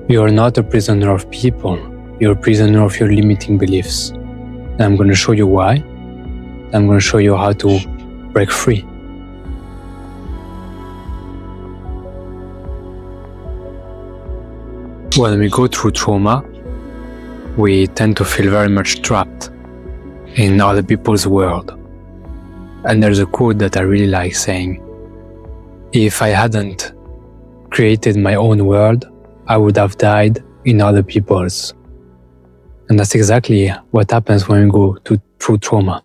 You are not a prisoner of people, you're a prisoner of your limiting beliefs. And I'm going to show you why. I'm going to show you how to break free. When we go through trauma, we tend to feel very much trapped in other people's world. And there's a quote that I really like saying, "If I hadn't created my own world, I would have died in other people's." And that's exactly what happens when we go through trauma.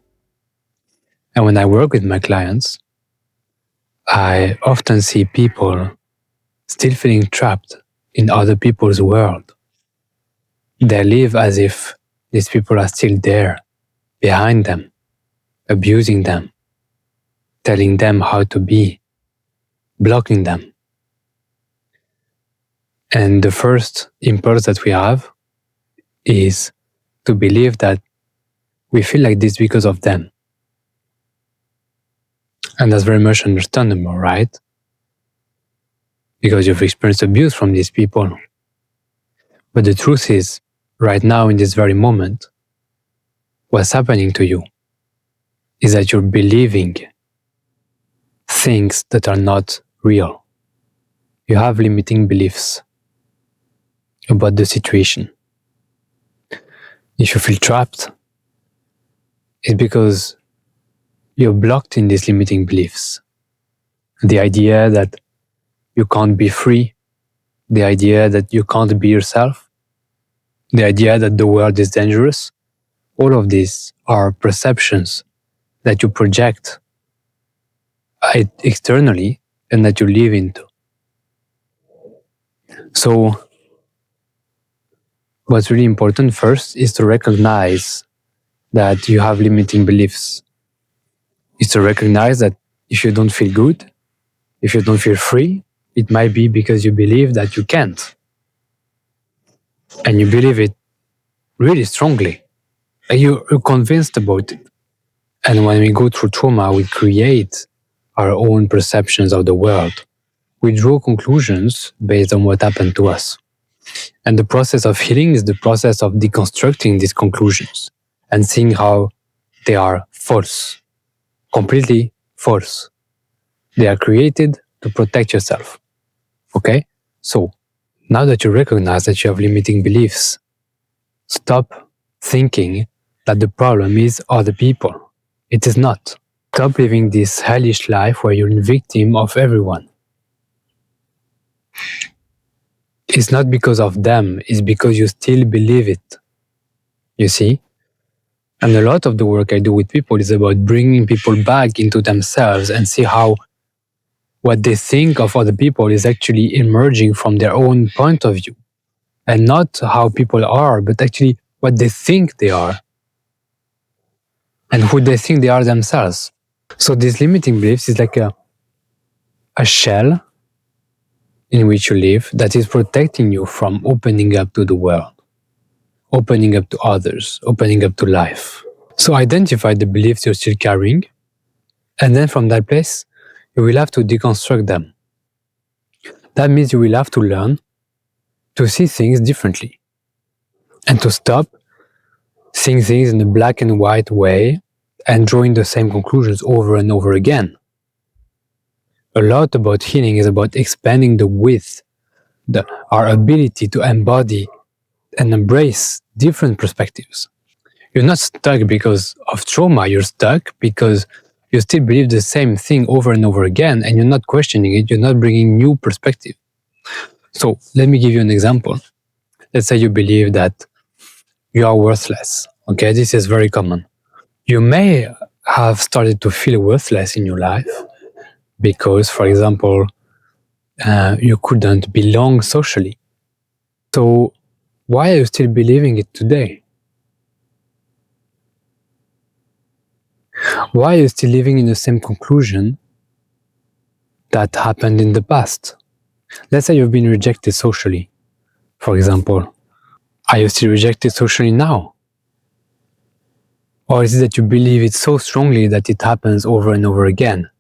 And when I work with my clients, I often see people still feeling trapped in other people's world. They live as if these people are still there, behind them, abusing them, telling them how to be, blocking them. And the first impulse that we have is to believe that we feel like this because of them. And that's very much understandable, right? Because you've experienced abuse from these people. But the truth is, right now in this very moment, what's happening to you is that you're believing things that are not real. You have limiting beliefs about the situation. If you feel trapped, it's because you're blocked in these limiting beliefs. The idea that you can't be free, the idea that you can't be yourself, the idea that the world is dangerous, all of these are perceptions that you project externally and that you live into. So, what's really important first is to recognize that you have limiting beliefs. Is to recognize that if you don't feel good, if you don't feel free, it might be because you believe that you can't. And you believe it really strongly. And you're convinced about it. And when we go through trauma, we create our own perceptions of the world. We draw conclusions based on what happened to us. And the process of healing is the process of deconstructing these conclusions and seeing how they are false, completely false. They are created to protect yourself. Okay? So, now that you recognize that you have limiting beliefs, stop thinking that the problem is other people. It is not. Stop living this hellish life where you're a victim of everyone. It's not because of them, it's because you still believe it. You see? And a lot of the work I do with people is about bringing people back into themselves and see how what they think of other people is actually emerging from their own point of view. And not how people are, but actually what they think they are. And who they think they are themselves. So these limiting beliefs is like a shell in which you live that is protecting you from opening up to the world, opening up to others, opening up to life. So identify the beliefs you're still carrying, and then from that place, you will have to deconstruct them. That means you will have to learn to see things differently and to stop seeing things in a black and white way and drawing the same conclusions over and over again. A lot about healing is about expanding the width, our ability to embody and embrace different perspectives. You're not stuck because of trauma, you're stuck because you still believe the same thing over and over again and you're not questioning it, you're not bringing new perspective. So let me give you an example. Let's say you believe that you are worthless. Okay, this is very common. You may have started to feel worthless in your life because, for example, you couldn't belong socially. So why are you still believing it today? Why are you still living in the same conclusion that happened in the past? Let's say you've been rejected socially, for example. Are you still rejected socially now? Or is it that you believe it so strongly that it happens over and over again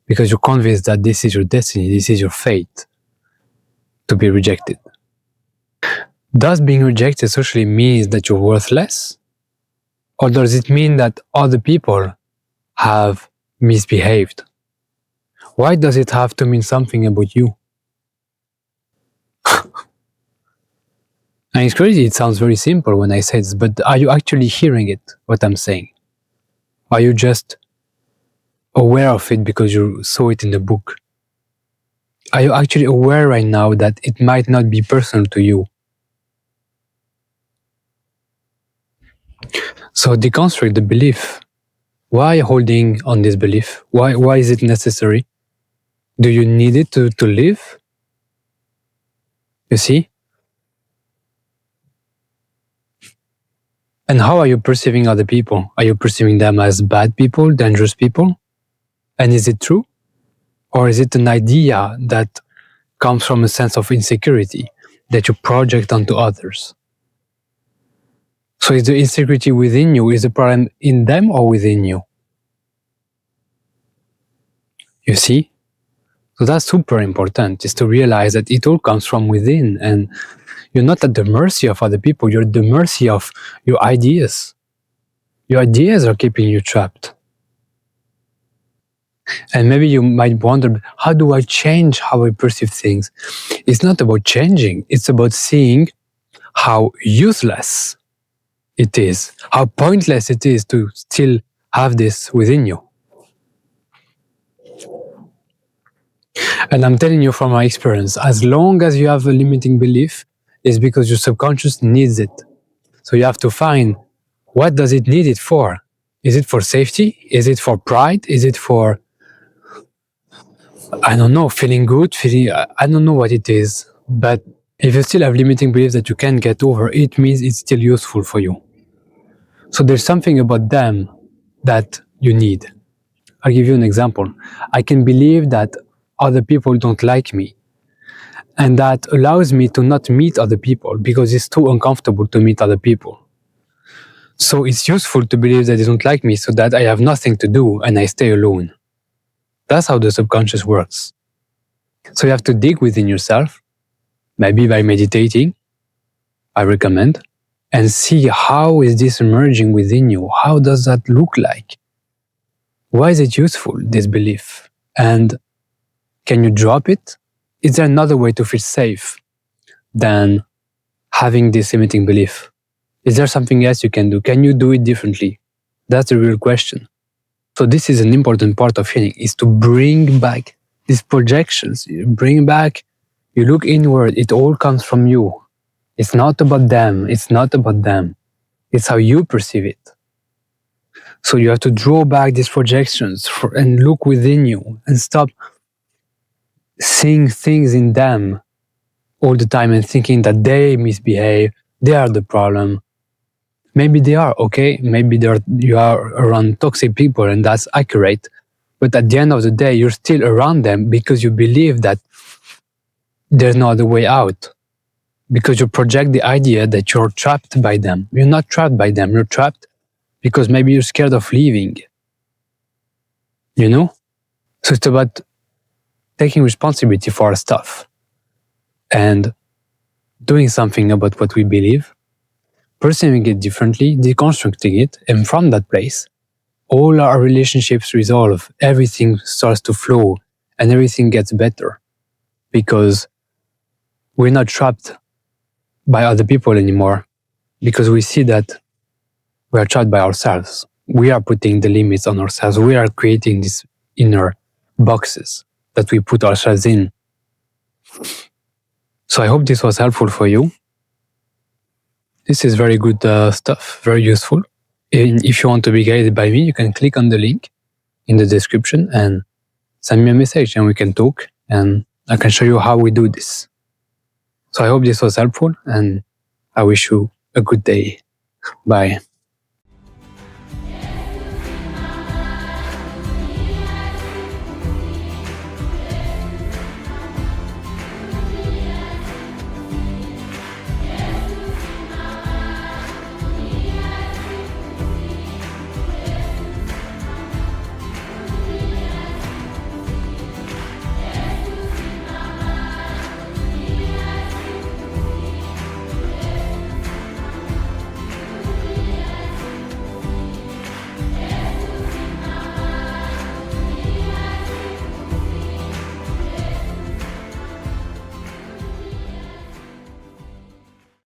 because you're convinced that this is your destiny, this is your fate to be rejected? Does being rejected socially mean that you're worthless? Or does it mean that other people have misbehaved? Why does it have to mean something about you? And it's crazy, it sounds very simple when I say this, but are you actually hearing it, what I'm saying? Are you just aware of it because you saw it in the book? Are you actually aware right now that it might not be personal to you? So deconstruct the belief. Why holding on this belief? Why is it necessary? Do you need it to live? You see? And how are you perceiving other people? Are you perceiving them as bad people, dangerous people? And is it true? Or is it an idea that comes from a sense of insecurity that you project onto others? So is the insecurity within you, is the problem in them or within you? You see? So that's super important, is to realize that it all comes from within, and you're not at the mercy of other people, you're at the mercy of your ideas. Your ideas are keeping you trapped. And maybe you might wonder, how do I change how I perceive things? It's not about changing, it's about seeing how useless it is, how pointless it is to still have this within you. And I'm telling you from my experience, as long as you have a limiting belief, it's because your subconscious needs it. So you have to find, what does it need it for? Is it for safety? Is it for pride? Is it for, I don't know, feeling good? I don't know what it is. But if you still have limiting beliefs that you can't get over, it means it's still useful for you. So there's something about them that you need. I'll give you an example. I can believe that other people don't like me. And that allows me to not meet other people because it's too uncomfortable to meet other people. So it's useful to believe that they don't like me so that I have nothing to do and I stay alone. That's how the subconscious works. So you have to dig within yourself, maybe by meditating, I recommend, and see how is this emerging within you? How does that look like? Why is it useful, this belief? And can you drop it? Is there another way to feel safe than having this limiting belief? Is there something else you can do? Can you do it differently? That's the real question. So this is an important part of healing, is to bring back these projections. You bring back, you look inward, it all comes from you. It's not about them, it's not about them. It's how you perceive it. So you have to draw back these projections and look within you and stop seeing things in them all the time and thinking that they misbehave, they are the problem. Maybe they are, okay? Maybe you are around toxic people and that's accurate. But at the end of the day, you're still around them because you believe that there's no other way out. Because you project the idea that you're trapped by them. You're not trapped by them, you're trapped because maybe you're scared of leaving. You know? So it's about taking responsibility for our stuff and doing something about what we believe, perceiving it differently, deconstructing it, and from that place, all our relationships resolve, everything starts to flow, and everything gets better. Because we're not trapped by other people anymore, because we see that we are trapped by ourselves. We are putting the limits on ourselves. We are creating these inner boxes that we put ourselves in. So I hope this was helpful for you. This is very good stuff, very useful. And if you want to be guided by me, you can click on the link in the description and send me a message and we can talk and I can show you how we do this. So I hope this was helpful and I wish you a good day. Bye.